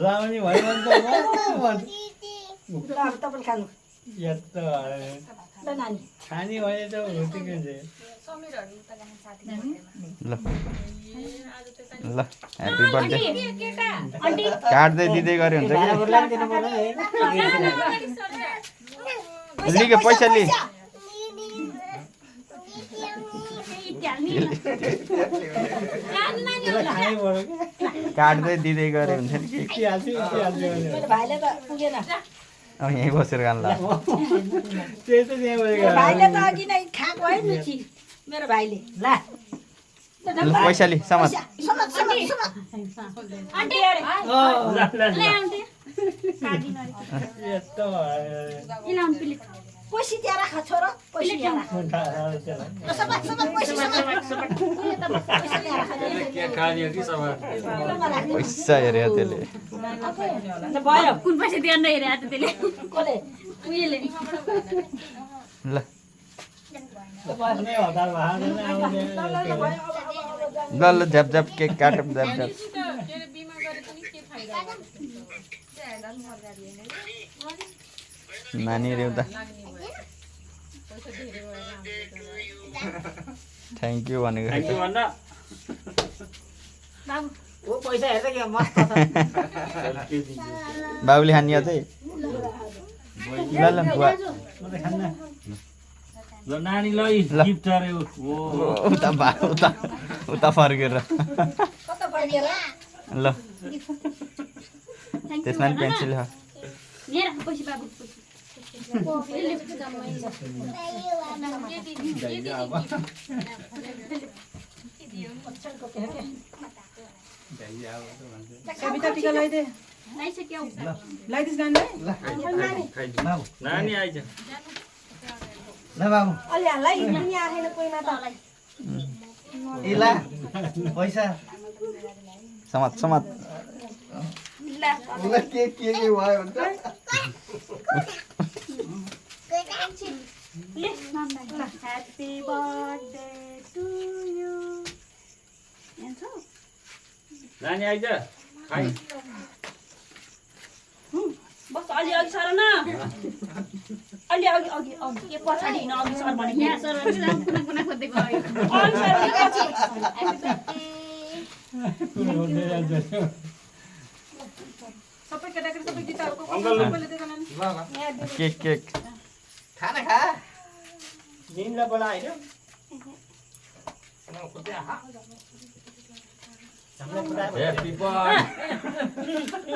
रावणी भयो भने त तपाईले खानु यस्तो ल नानी खाने भने त हुर्तिकै छ ल ल ह्यापी बर्थडे काट्दै दिँदै गरे हुन्छ कि लिएको पैसा लि काट्दै दिँदै गरे हुन्छ नि मेरो भाइले त पुगेन अब यहीँ बसेर खानु ल भाइले त अघि नै खाएको है लुची मेरो भाइले ल पैसा लि समाज पैसी दिएर खा छोरो पैसी दिएर पैसा हेऱ्यो त्यसले भयो कुन पैसा दिएर हेरेको त त्यसले कसले उयोले ल ल ल झ्याप झ्याप केक काटौँ झ्याप झ्याप नानी रे उता थ्याङ्क यू भनेको पैसा हेर्दा के मस्त छ बाबुले खाने अझै ल ल बुवा ल नानी ल गिफ्ट अरे उता उता उता फर्केर कता फर्केर ल त्यसमा पनि पेन्सिल हो हेर पैसा बाबु कविता टिका लगाइदे लाइसक्यो लगाइदिस् नानी आइज ल बाबु अलि हाल्लाई दुनिया आएन कोहीमा त इला पैसा समात समात के भयो भन्छ ह्यापी बर्थडे टु यु नानी आइज खाइ बस अलि अघि सर न अलि अघि अघि अघि के पछाडि हिँड अघि सर भने यहाँ सर कुना खोज्दै गयो अघि सर भने पछि सबै केटाकेटी सबै गीतहरूको सबैले दिएको नानी केक केक खाना खा दिनलाई बोला हैन ह्यापी बर्थडे